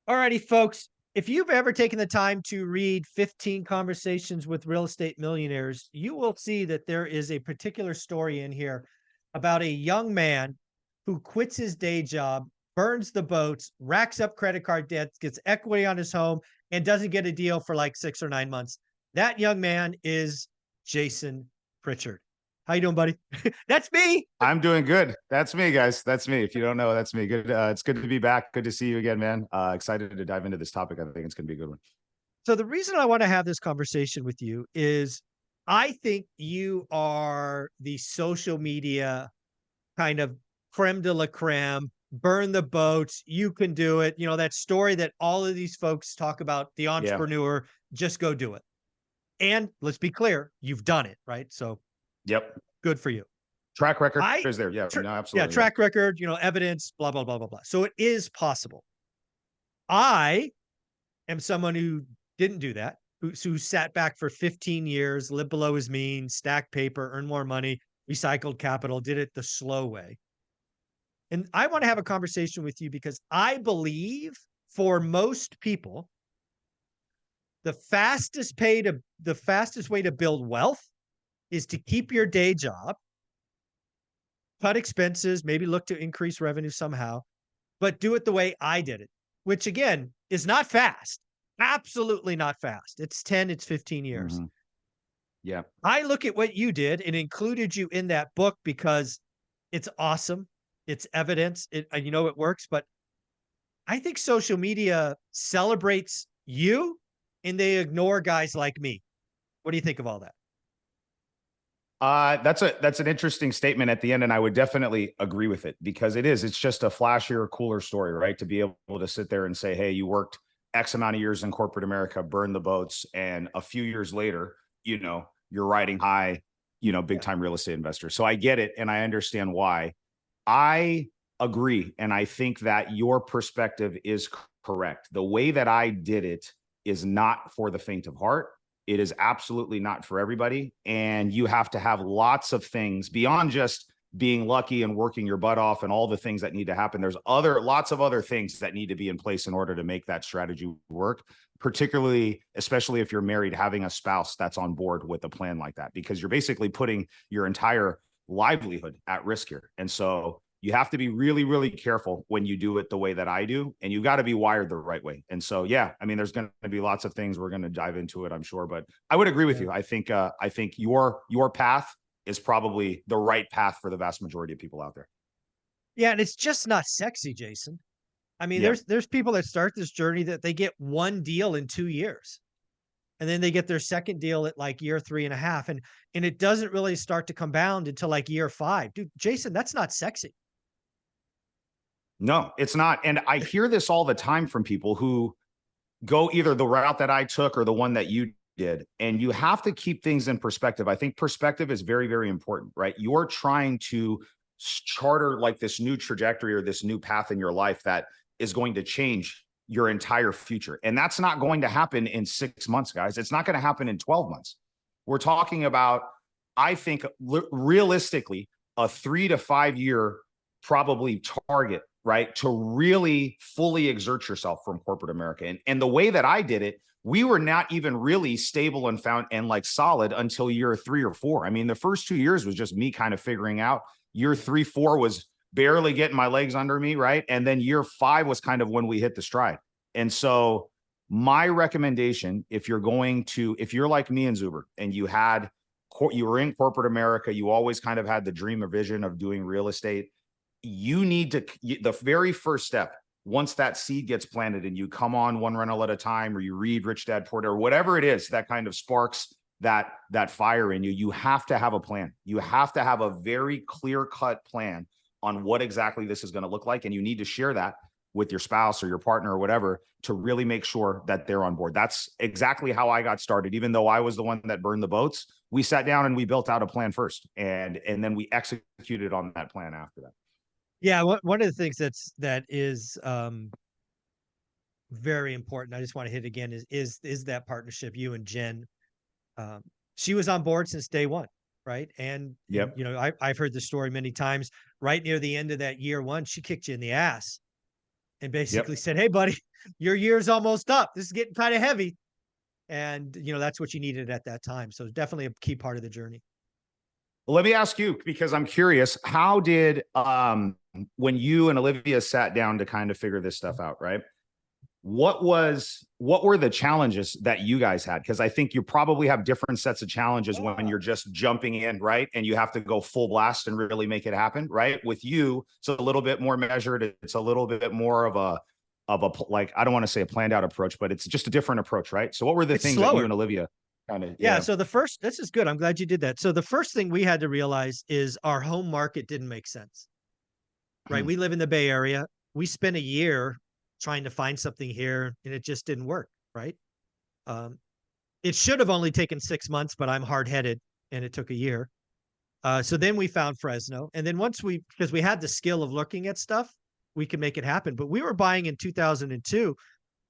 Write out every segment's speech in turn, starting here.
Alrighty, folks. If you've ever taken the time to read 15 Conversations with Real Estate Millionaires, you will see that there is a particular story in here about a young man who quits his day job, burns the boats, racks up credit card debts, gets equity on his home, and doesn't get a deal for like 6 or 9 months. That young man is Jason Pritchard. How you doing, buddy? That's me. I'm doing good. That's me, guys. That's me. If you don't know, that's me. Good. It's good to be back. Good to see you again, man. Excited to dive into this topic. I think it's going to be a good one. So the reason I want to have this conversation with you is I think you are the social media kind of creme de la creme, burn the boats, you can do it. You know, that story that all of these folks talk about, the Yeah. entrepreneur, just go do it. And let's be clear, you've done it, right? So Yep. good for you. Track record I, is there. Yeah. tr- No, yeah, absolutely. Yeah. track record, evidence, blah, blah, blah, blah, blah. So it is possible. I am someone who didn't do that, who sat back for 15 years, lived below his means, stacked paper, earned more money, recycled capital, did it the slow way. And I want to have a conversation with you because I believe for most people, the fastest way to build wealth is to keep your day job, cut expenses, maybe look to increase revenue somehow, but do it the way I did it, which again is not fast. Absolutely not fast. It's 15 years. hmm Yeah. I look at what you did and included you in that book because it's awesome. It's evidence. It works, but I think social media celebrates you and they ignore guys like me. What do you think of all that? That's an interesting statement at the end, and I would definitely agree with it because it's just a flashier, cooler story, right? To be able to sit there and say, "Hey, you worked X amount of years in corporate America, burned the boats, and a few years later, you're riding high, big Yeah. time real estate investor." So I get it, and I understand why. I agree. And I think that your perspective is correct. The way that I did it is not for the faint of heart. It is absolutely not for everybody. And you have to have lots of things beyond just being lucky and working your butt off and all the things that need to happen. There's lots of other things that need to be in place in order to make that strategy work, particularly, especially if you're married, having a spouse that's on board with a plan like that, because you're basically putting your entire livelihood at risk here. And so you have to be really, really careful when you do it the way that I do, and you got to be wired the right way. And so, yeah, I mean, there's going to be lots of things we're going to dive into it, I'm sure, but I would agree with Yeah. you. I think your path is probably the right path for the vast majority of people out there. Yeah, and it's just not sexy, Jason. I mean, Yep. there's people that start this journey that they get one deal in 2 years. And then they get their second deal at like year 3.5. And it doesn't really start to compound until like year 5. Dude, Jason, that's not sexy. No, it's not. And I hear this all the time from people who go either the route that I took or the one that you did. And you have to keep things in perspective. I think perspective is very, very important, right? You're trying to charter like this new trajectory or this new path in your life that is going to change your entire future. And that's not going to happen in 6 months, guys. It's not going to happen in 12 months. We're talking about, I think, realistically, a 3 to 5 year probably target, right? To really fully exert yourself from corporate America. And the way that I did it, we were not even really stable and found and like solid until year 3 or 4. I mean, the first 2 years was just me kind of figuring out. Year 3, 4 was barely getting my legs under me, right? And then year 5 was kind of when we hit the stride. And so my recommendation, if you're like me and Zuber, and you were in corporate America, you always kind of had the dream or vision of doing real estate, you need to, the very first step, once that seed gets planted and you come on one rental at a time, or you read Rich Dad Poor Dad, or whatever it is that kind of sparks that fire in you, you have to have a plan. You have to have a very clear-cut plan on what exactly this is going to look like. And you need to share that with your spouse or your partner or whatever to really make sure that they're on board. That's exactly how I got started. Even though I was the one that burned the boats, we sat down and we built out a plan first, and then we executed on that plan after that. Yeah, one of the things that is very important. I just want to hit again is that partnership, you and Jen. She was on board since day one, right? And Yep. I've heard the story many times. Right near the end of that year 1, she kicked you in the ass and basically Yep. said, "Hey, buddy, your year's almost up. This is getting kind of heavy. And, you know, that's what you needed at that time. So definitely a key part of the journey. Well, let me ask you, because I'm curious, how did, when you and Olivia sat down to kind of figure this stuff out, right? What were the challenges that you guys had? Because I think you probably have different sets of challenges when you're just jumping in, right? And you have to go full blast and really make it happen, right? With you, it's a little bit more measured. It's a little bit more of a like, I don't want to say a planned out approach, but it's just a different approach, right? So what were the It's things that you slower. and Olivia kind of, Yeah. So the first, this is good. I'm glad you did that. So the first thing we had to realize is our home market didn't make sense, right? We live in the Bay Area. We spent a year trying to find something here and it just didn't work, right? Um, it should have only taken 6 months, but I'm hard headed and it took a year. So then we found Fresno. And then because we had the skill of looking at stuff, we could make it happen. But we were buying in 2002.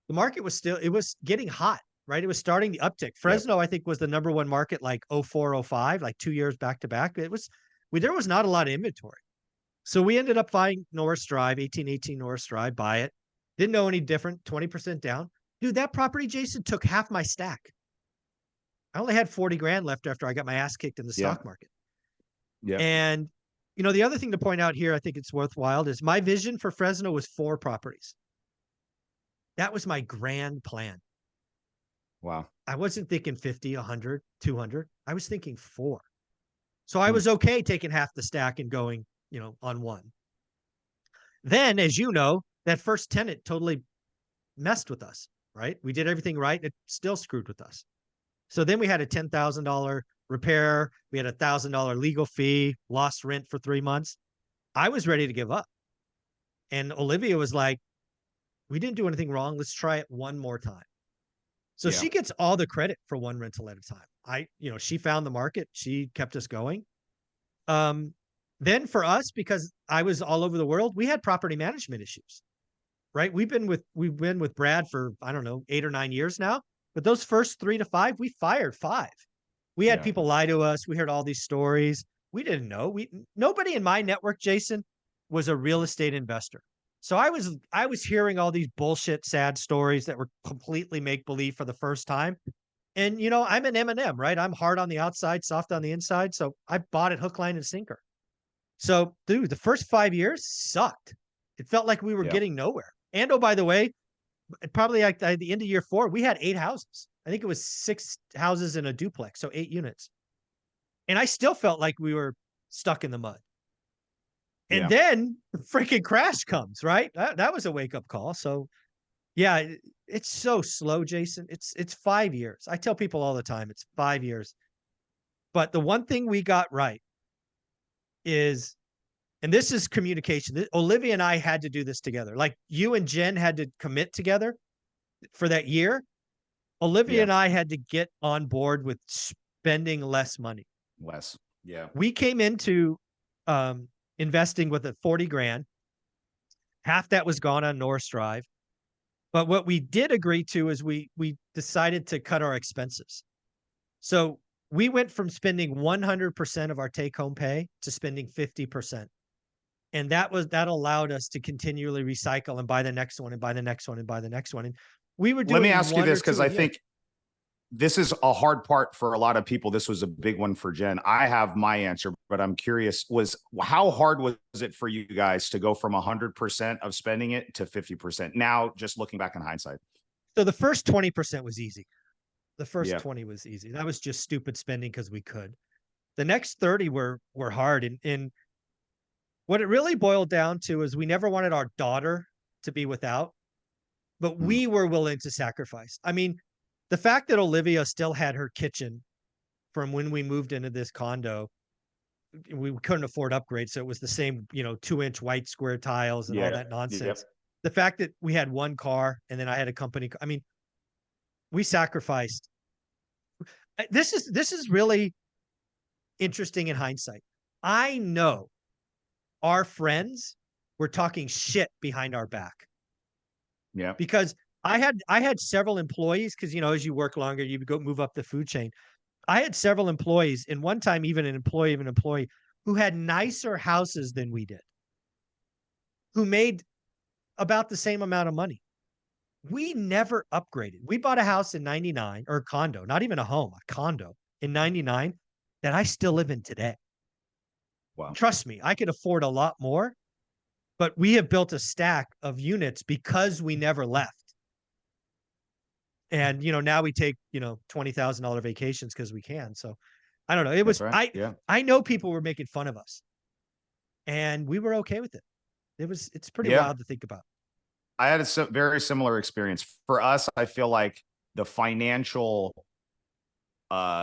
The market was it was getting hot, right? It was starting the uptick. Fresno, I think, was the number one market like 04, 05, like 2 years back to back. There was not a lot of inventory. So we ended up buying Norris Drive, 1818 Norris Drive, buy it. Didn't know any different, 20% down. Dude, that property, Jason, took half my stack. I only had 40 grand left after I got my ass kicked in the stock market. Yeah. And, you know, the other thing to point out here, I think it's worthwhile, is my vision for Fresno was 4 properties. That was my grand plan. Wow. I wasn't thinking 50, 100, 200. I was thinking 4. So I was okay taking half the stack and going, you know, on one. Then, as you know, that first tenant totally messed with us, right? We did everything right. It still screwed with us. So then we had a $10,000 repair. We had a $1,000 legal fee, lost rent for 3 months. I was ready to give up. And Olivia was like, we didn't do anything wrong. Let's try it one more time. So she gets all the credit for one rental at a time. She found the market. She kept us going. Then for us, because I was all over the world, we had property management issues, right? We've been with Brad for, I don't know, 8 or 9 years now. But those first 3 to 5, we fired 5. We had people lie to us. We heard all these stories. We didn't know. Nobody in my network, Jason, was a real estate investor. So I was hearing all these bullshit, sad stories that were completely make believe for the first time. And you know, I'm an M&M, right? I'm hard on the outside, soft on the inside. So I bought it hook, line, and sinker. So, dude, the first 5 years sucked. It felt like we were getting nowhere. And oh, by the way, probably like at the end of year 4, we had 8 houses. I think it was 6 houses in a duplex, so 8 units. And I still felt like we were stuck in the mud. And then the freaking crash comes, right? That was a wake-up call. So yeah, it's so slow, Jason. It's 5 years. I tell people all the time, it's 5 years. But the one thing we got right is, and this is communication. Olivia and I had to do this together. Like you and Jen had to commit together for that year. Olivia and I had to get on board with spending less money. We came into investing with a 40 grand. Half that was gone on Norris Drive. But what we did agree to is we decided to cut our expenses. So we went from spending 100% of our take-home pay to spending 50%. And that allowed us to continually recycle and buy the next one and buy the next one and buy the next one. And we were doing. Let me ask you this, because I think this is a hard part for a lot of people. This was a big one for Jen. I have my answer, but I'm curious, how hard was it for you guys to go from 100% of spending it to 50%? Now, just looking back in hindsight. So the first 20% was easy. The first 20 was easy. That was just stupid spending because we could. The next 30 were hard. And what it really boiled down to is we never wanted our daughter to be without, but we were willing to sacrifice. I mean, the fact that Olivia still had her kitchen from when we moved into this condo, we couldn't afford upgrades. So it was the same, 2-inch white square tiles and all that nonsense. The fact that we had one car and then I had a company. I mean, we sacrificed. This is really interesting in hindsight. I know our friends were talking shit behind our back. Yeah. Because I had several employees, because as you work longer, you go move up the food chain. I had several employees, and one time even an employee of an employee who had nicer houses than we did, who made about the same amount of money. we never upgraded. We bought a house in 99, or a condo, not even a home, a condo in 99 that I still live in today. Wow. Trust me, I could afford a lot more, but we have built a stack of units because we never left. And, now we take, $20,000 vacations because we can. So I don't know. It That's was, right. Yeah. I know people were making fun of us and we were okay with it. It's pretty Yeah. wild to think about. I had a very similar experience. For us, I feel like the financial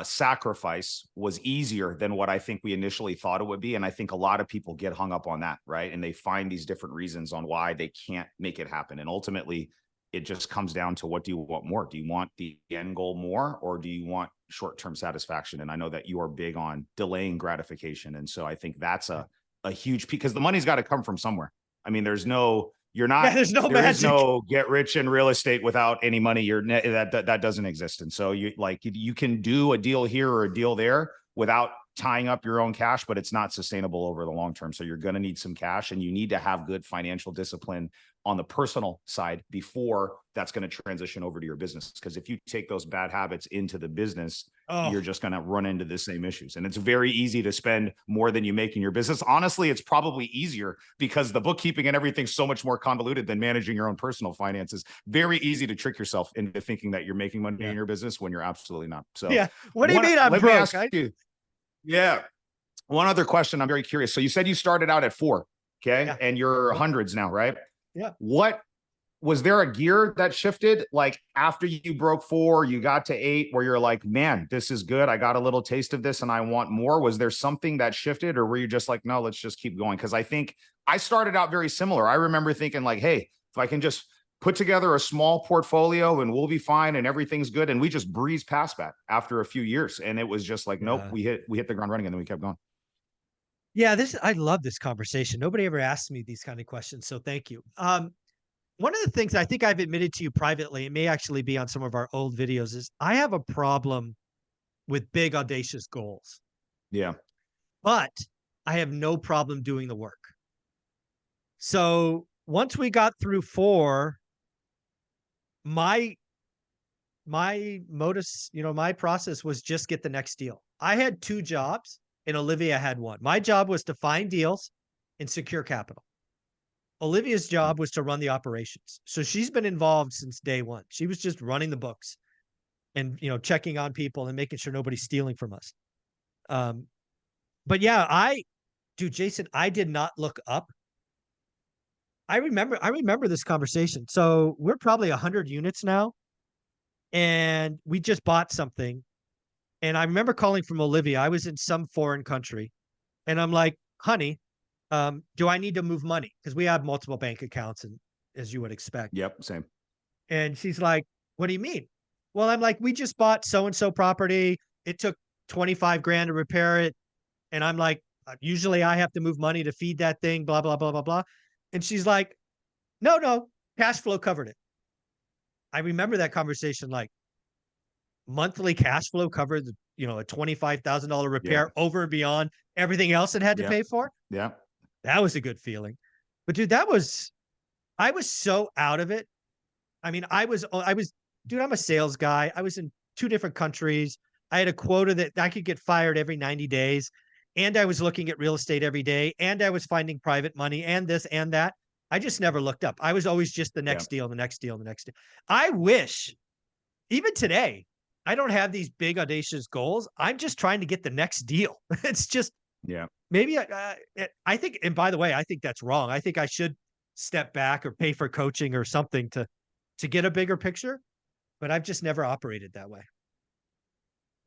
sacrifice was easier than what I think we initially thought it would be. And I think a lot of people get hung up on that, right? And they find these different reasons on why they can't make it happen. And ultimately, it just comes down to, what do you want more? Do you want the end goal more, or do you want short-term satisfaction? And I know that you are big on delaying gratification. And so I think that's a huge, because the money's got to come from somewhere. I mean, there's no, you're not, There's no there is magic. no get rich in real estate without any money. That doesn't exist. And so you can do a deal here or a deal there without tying up your own cash, but it's not sustainable over the long term. So you're going to need some cash, and you need to have good financial discipline on the personal side before that's going to transition over to your business. Because if you take those bad habits into the business, you're just going to run into the same issues. And it's very easy to spend more than you make in your business. Honestly, it's probably easier because the bookkeeping and everything's so much more convoluted than managing your own personal finances. Very easy to trick yourself into thinking that you're making money in your business when you're absolutely not. So what do you mean I'm broke? Yeah. One other question. I'm very curious. So you said you started out at 4, okay? Yeah. And you're hundreds now, right? Yeah. What was there a gear that shifted? Like after you broke 4, you got to 8, where you're like, man, this is good. I got a little taste of this and I want more. Was there something that shifted, or were you just like, no, let's just keep going? Because I think I started out very similar. I remember thinking like, hey, if I can just put together a small portfolio and we'll be fine and everything's good. And we just breezed past that after a few years. And it was just like, nope, we hit the ground running, and then we kept going. Yeah, I love this conversation. Nobody ever asked me these kind of questions, so thank you. One of the things I think I've admitted to you privately, it may actually be on some of our old videos, is I have a problem with big, audacious goals. Yeah. But I have no problem doing the work. So once we got through 4, my modus, my process was just get the next deal. I had 2 jobs and Olivia had 1. My job was to find deals and secure capital. Olivia's job was to run the operations. So she's been involved since day 1. She was just running the books and, checking on people and making sure nobody's stealing from us. But yeah, Jason, I did not look up. I remember this conversation. So we're probably 100 units now, and we just bought something. And I remember calling from Olivia. I was in some foreign country, and I'm like, honey, do I need to move money? Because we have multiple bank accounts, and as you would expect. Yep. Same. And she's like, what do you mean? Well, I'm like, we just bought so-and-so property. It took 25 grand to repair it. And I'm like, usually I have to move money to feed that thing, blah, blah, blah, blah, blah. And she's like, no, cash flow covered it. I remember that conversation, like monthly cash flow covered, a $25,000 repair over and beyond everything else it had to pay for. Yeah. That was a good feeling. But dude, I was so out of it. I mean, dude, I'm a sales guy. I was in 2 different countries. I had a quota that I could get fired every 90 days. And I was looking at real estate every day. And I was finding private money and this and that. I just never looked up. I was always just the next deal, the next deal, the next deal. I wish, even today, I don't have these big, audacious goals. I'm just trying to get the next deal. It's just, maybe I think, and by the way, I think that's wrong. I think I should step back or pay for coaching or something to get a bigger picture, but I've just never operated that way.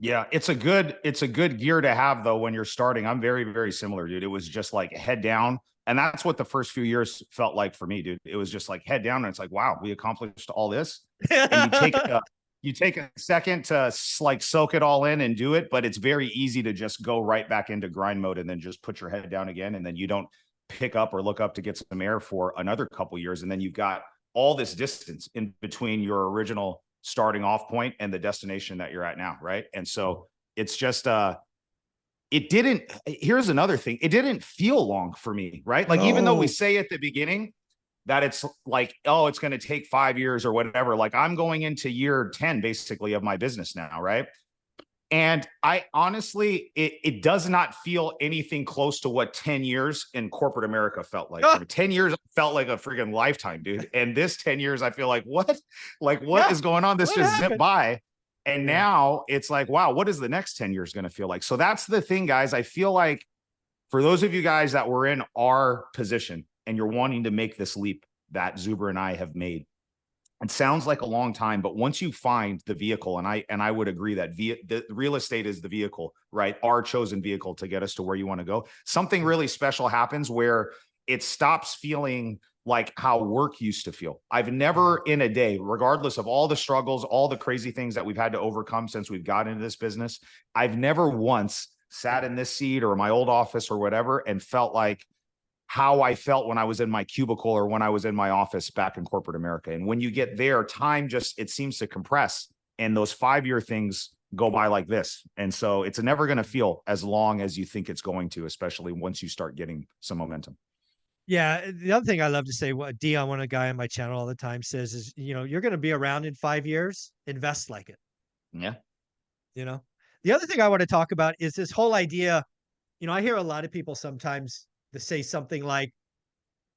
Yeah, it's a good gear to have though when you're starting. I'm very, very similar, dude. It was just like head down. And that's what the first few years felt like for me, dude. It was just like head down, and it's like, wow, we accomplished all this. And you take a second to like soak it all in and do it, but it's very easy to just go right back into grind mode and then just put your head down again. And then you don't pick up or look up to get some air for another couple years. And then you've got all this distance in between your original starting off point and the destination that you're at now. Right. And so it's just, here's another thing. It didn't feel long for me, right? Like, even though we say at the beginning, that it's like, oh, it's going to take 5 years or whatever. Like I'm going into year 10 basically of my business now, right? And I honestly, it does not feel anything close to what 10 years in corporate America felt like. Ah, 10 years felt like a freaking lifetime, dude. And this 10 years, I feel like, what? Like, what yeah, is going on? This what just zipped happened? by. And Yeah. now it's like, wow, what is the next 10 years going to feel like? So that's the thing, guys. I feel like for those of you guys that were in our position and you're wanting to make this leap that Zuber and I have made, it sounds like a long time, but once you find the vehicle, and I would agree that the real estate is the vehicle, right? Our chosen vehicle to get us to where you want to go. Something really special happens where it stops feeling like how work used to feel. I've never in a day, regardless of all the struggles, all the crazy things that we've had to overcome since we've got into this business, I've never once sat in this seat or my old office or whatever and felt like how I felt when I was in my cubicle or when I was in my office back in corporate America. And when you get there, time just, it seems to compress, and those 5-year things go by like this. And so it's never going to feel as long as you think it's going to, especially once you start getting some momentum. Yeah. The other thing I love to say, what Dion, one of the guy on my channel all the time says is, you're going to be around in 5 years, invest like it, Yeah. you know? The other thing I want to talk about is this whole idea. I hear a lot of people sometimes to say something like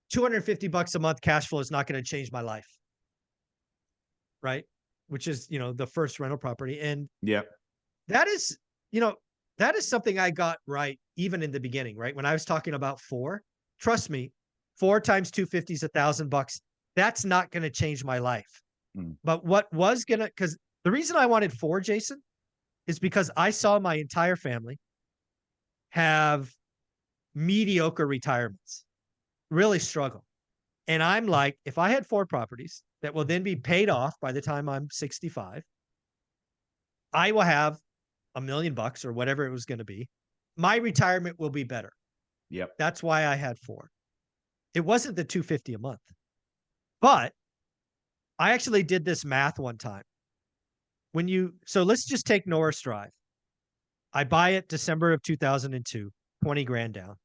250 bucks a month cash flow is not going to change my life. Right. Which is, the first rental property. And Yeah. that is, you know, that is something I got right even in the beginning, right? When I was talking about four, trust me, 4 times 250 is $1,000. That's not going to change my life. Mm. But what was going to, because the reason I wanted four, Jason, is because I saw my entire family have mediocre retirements, really struggle. And I'm like, if I had 4 properties that will then be paid off by the time I'm 65, I will have $1,000,000 or whatever it was going to be. My retirement will be better. Yep. That's why I had 4. It wasn't the 250 a month, but I actually did this math one time. So let's just take Norris Drive. I buy it December of 2002, 20 grand down.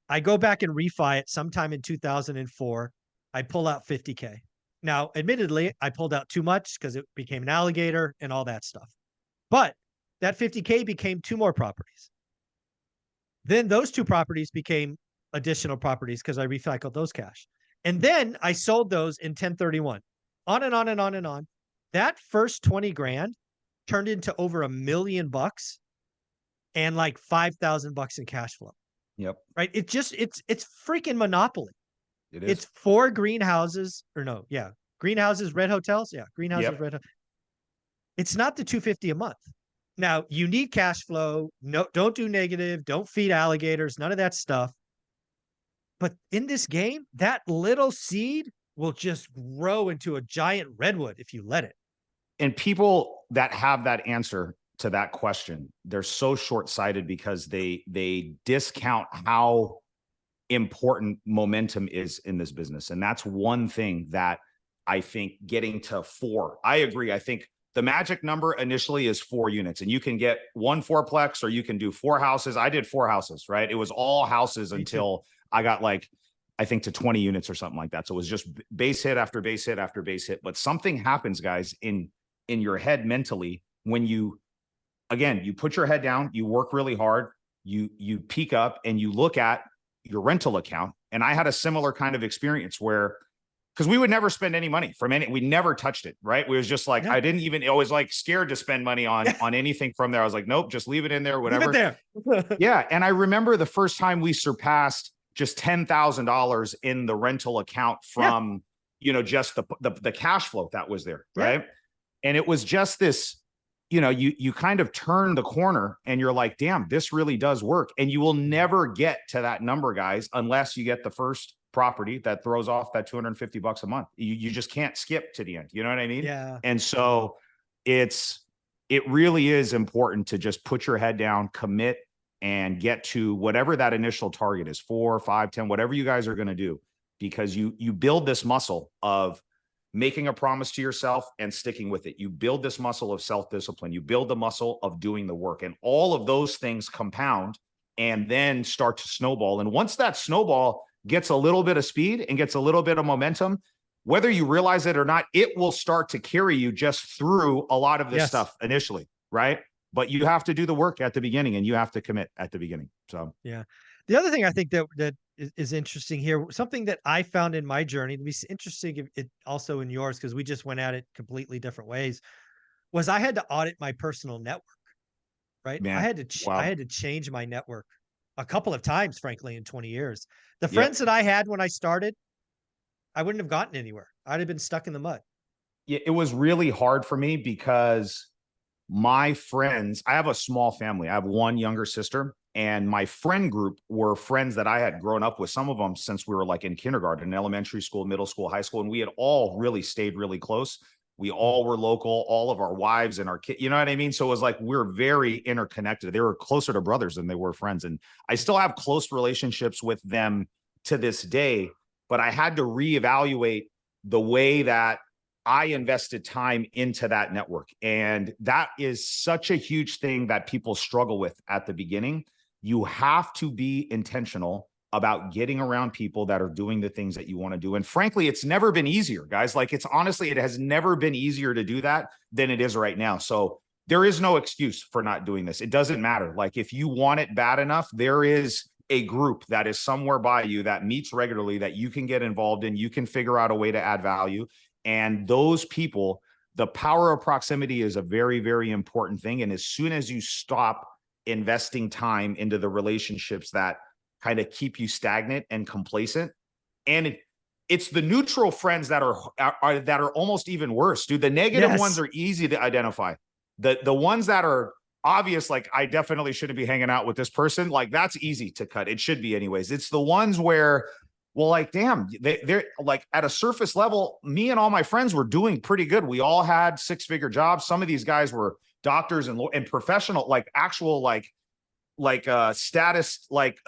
I go back and refi it sometime in 2004. I pull out 50K. Now, admittedly, I pulled out too much because it became an alligator and all that stuff. But that 50K became 2 more properties. Then those 2 properties became additional properties because I recycled those cash. And then I sold those in 1031. On and on and on and on. That first 20 grand turned into over $1,000,000 and like $5,000 in cash flow. Yep. Right? It's freaking monopoly. It is. It's 4 greenhouses, or no, yeah, greenhouses, red hotels. Yeah, greenhouses, Yep. red. It's not the 250 a month. Now you need cash flow. No, don't do negative. Don't feed alligators. None of that stuff. But in this game, that little seed will just grow into a giant redwood if you let it. And people that have that answer to that question, they're so short-sighted because they discount how important momentum is in this business. And that's one thing that I think getting to 4, I agree. I think the magic number initially is 4 units, and you can get 1 4-plex or you can do 4 houses. I did 4 houses, right? It was all houses until I got like, I think to 20 units or something like that. So it was just base hit after base hit after base hit. But something happens, guys, in your head mentally when you put your head down, you work really hard, you peak up and you look at your rental account. And I had a similar kind of experience where, because we would never spend any money from we never touched it, right? We was just like, I was like scared to spend money on anything from there. I was like, nope, just leave it in there, whatever. Leave it there. Yeah. And I remember the first time we surpassed just $10,000 in the rental account from, just the cash flow that was there. Right. Yeah. And it was just this, you kind of turn the corner and you're like, damn, this really does work. And you will never get to that number, guys, unless you get the first property that throws off that $250 a month. You just can't skip to the end. You know what I mean? Yeah. And so it really is important to just put your head down, commit, and get to whatever that initial target is, 4, 5, 10, whatever you guys are going to do, because you build this muscle of making a promise to yourself and sticking with it. You build this muscle of self-discipline. You build the muscle of doing the work, and all of those things compound and then start to snowball. And once that snowball gets a little bit of speed and gets a little bit of momentum, whether you realize it or not, it will start to carry you just through a lot of this stuff initially, right? But you have to do the work at the beginning, and you have to commit at the beginning. So yeah. The other thing I think that is interesting here, something that I found in my journey, to be interesting if it also in yours, because we just went at it completely different ways, was I had to audit my personal network, right? I man, had to I wow. had to change my network a couple of times, frankly, in 20 years. The Yep. friends that I had when I started, I wouldn't have gotten anywhere. I'd have been stuck in the mud. Yeah, it was really hard for me because my friends, I have a small family. I have one younger sister, and my friend group were friends that I had grown up with, some of them since we were like in kindergarten, elementary school, middle school, high school. And we had all really stayed really close. We all were local, all of our wives and our kids, you know what I mean? So it was like, we're very interconnected. They were closer to brothers than they were friends. And I still have close relationships with them to this day, but I had to reevaluate the way that I invested time into that network. And that is such a huge thing that people struggle with at the beginning. You have to be intentional about getting around people that are doing the things that you want to do. And frankly, it's never been easier, guys. Like, it's honestly, it has never been easier to do that than it is right now. So there is no excuse for not doing this. It doesn't matter. Like, if you want it bad enough, there is a group that is somewhere by you that meets regularly that you can get involved in. You can figure out a way to add value. And those people, the power of proximity is a very, very important thing. And as soon as you stop investing time into the relationships that kind of keep you stagnant and complacent, and it's the neutral friends that are almost even worse, dude. The negative ones are easy to identify. The ones that are obvious, like, I definitely shouldn't be hanging out with this person, like, that's easy to cut. It should be anyways. It's the ones where, well, like, damn, they're like, at a surface level, me and all my friends were doing pretty good. We all had 6-figure jobs. Some of these guys were doctors and professional, like, actual, status,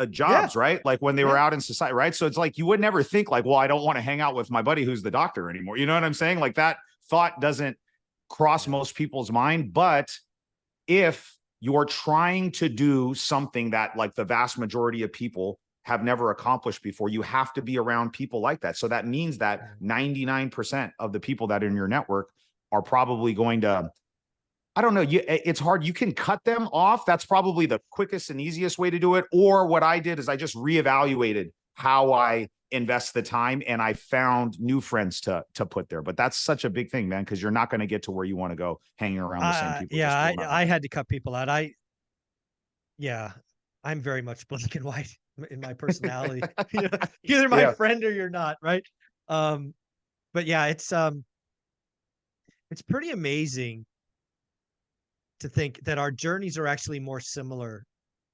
jobs, right? Like, when they were out in society, right? So it's like, you would never think like, well, I don't want to hang out with my buddy who's the doctor anymore. You know what I'm saying? Like, that thought doesn't cross most people's mind. But if you're trying to do something that, like, the vast majority of people have never accomplished before, you have to be around people like that. So that means that 99% of the people that are in your network are probably going to, I don't know, it's hard. You can cut them off. That's probably the quickest and easiest way to do it. Or what I did is I just reevaluated how I invest the time, and I found new friends to put there. But that's such a big thing, man, because you're not going to get to where you want to go hanging around the same people. Yeah, I had to cut people out. I'm very much black and white in my personality. Either my friend or you're not, right? But yeah, it's pretty amazing to think that our journeys are actually more similar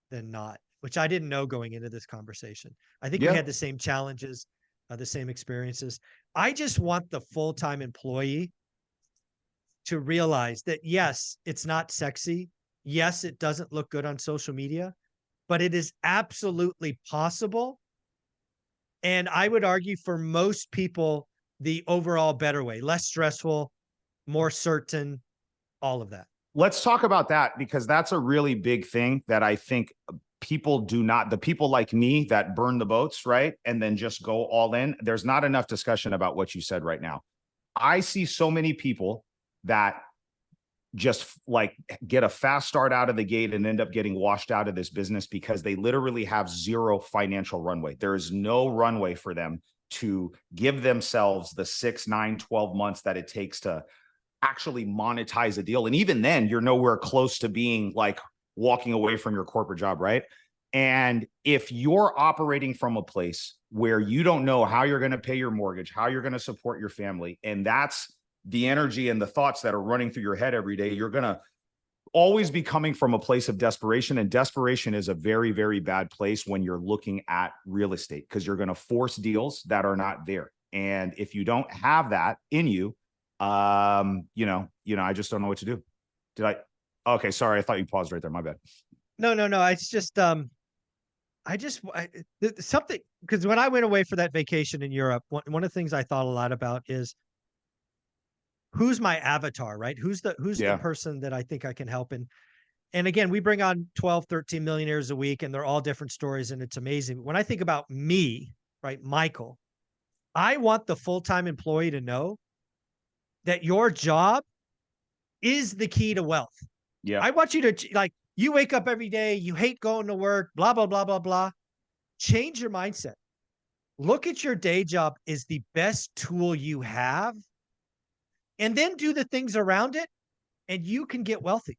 than not, which I didn't know going into this conversation. I think we had the same challenges, the same experiences. I just want the full-time employee to realize that, yes, it's not sexy. Yes, it doesn't look good on social media, but it is absolutely possible. And I would argue for most people, the overall better way, less stressful, more certain, all of that. Let's talk about that, because that's a really big thing that I think people do not, the people like me that burn the boats, right? And then just go all in. There's not enough discussion about what you said right now. I see so many people that just like get a fast start out of the gate and end up getting washed out of this business because they literally have zero financial runway. There is no runway for them to give themselves the 6, 9, 12 months that it takes to actually monetize a deal. And even then, you're nowhere close to being like walking away from your corporate job, right? And if you're operating from a place where you don't know how you're going to pay your mortgage, how you're going to support your family, and that's the energy and the thoughts that are running through your head every day, you're going to always be coming from a place of desperation. And desperation is a very, very bad place when you're looking at real estate, because you're going to force deals that are not there. And if you don't have that in you, I just don't know what to do. Okay, sorry. I thought you paused right there. My bad. No. It's just, something, because when I went away for that vacation in Europe, one of the things I thought a lot about is, who's my avatar, right? Who's the person that I think I can help? And again, we bring on 12, 13 millionaires a week, and they're all different stories, and it's amazing. When I think about me, right? Michael, I want the full-time employee to know that your job is the key to wealth. Yeah. I want you to like, you wake up every day, you hate going to work, blah, blah, blah, blah, blah. Change your mindset. Look at your day job as the best tool you have, and then do the things around it, and you can get wealthy.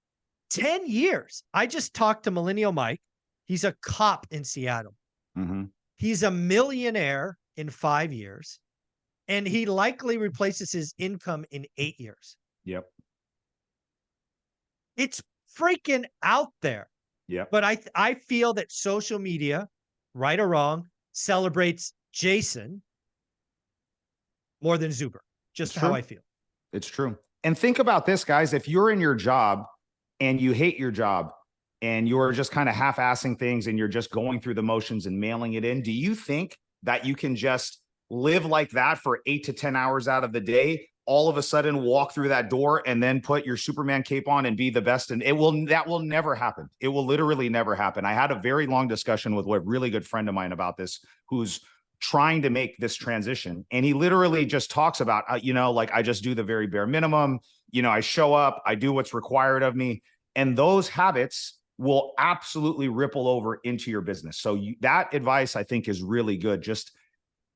10 years. I just talked to Millennial Mike. He's a cop in Seattle. Mm-hmm. He's a millionaire in 5 years, and he likely replaces his income in 8 years. Yep. It's freaking out there. Yep. But I feel that social media, right or wrong, celebrates Jason more than Zuber. Just It's how true. I feel. It's true. And think about this, guys. If you're in your job and you hate your job and you're just kind of half-assing things and you're just going through the motions and mailing it in, do you think that you can just live like that for 8 to 10 hours out of the day, all of a sudden walk through that door and then put your Superman cape on and be the best? And that will never happen. It will literally never happen. I had a very long discussion with a really good friend of mine about this, who's trying to make this transition. And he literally just talks about, like, I just do the very bare minimum. I show up, I do what's required of me. And those habits will absolutely ripple over into your business. So that advice, I think, is really good. Just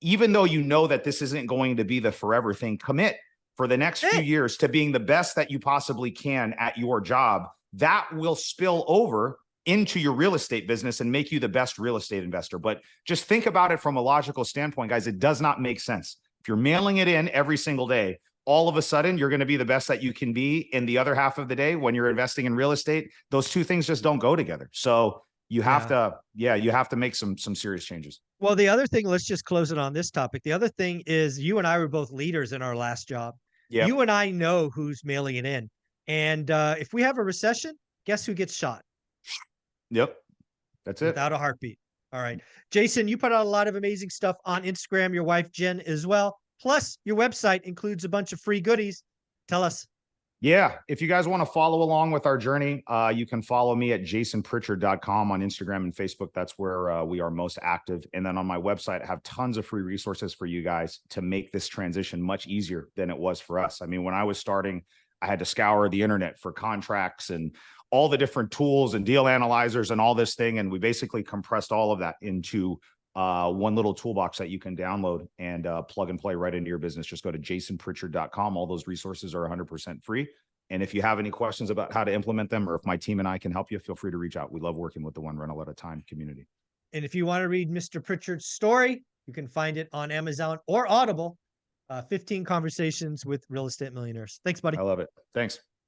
even though you know that this isn't going to be the forever thing, commit for the next few years to being the best that you possibly can at your job. That will spill over into your real estate business and make you the best real estate investor. But just think about it from a logical standpoint, guys. It does not make sense. If you're mailing it in every single day, all of a sudden you're going to be the best that you can be in the other half of the day when you're investing in real estate. Those two things just don't go together. So you have to make some serious changes. Well, the other thing, let's just close it on this topic. The other thing is, you and I were both leaders in our last job. Yep. You and I know who's mailing it in. And if we have a recession, guess who gets shot? Yep. That's it. Without a heartbeat. All right. Jason, you put out a lot of amazing stuff on Instagram, your wife, Jen, as well. Plus, your website includes a bunch of free goodies. Tell us. Yeah. If you guys want to follow along with our journey, you can follow me at jasonpritchard.com on Instagram and Facebook. That's where we are most active. And then on my website, I have tons of free resources for you guys to make this transition much easier than it was for us. I mean, when I was starting, I had to scour the internet for contracts and all the different tools and deal analyzers and all this thing. And we basically compressed all of that into one little toolbox that you can download and plug and play right into your business. Just go to jasonpritchard.com. All those resources are 100% free. And if you have any questions about how to implement them, or if my team and I can help you, feel free to reach out. We love working with the One Rental at a Time community. And if you want to read Mr. Pritchard's story, you can find it on Amazon or Audible. 15 Conversations with Real Estate Millionaires. Thanks, buddy. I love it. Thanks.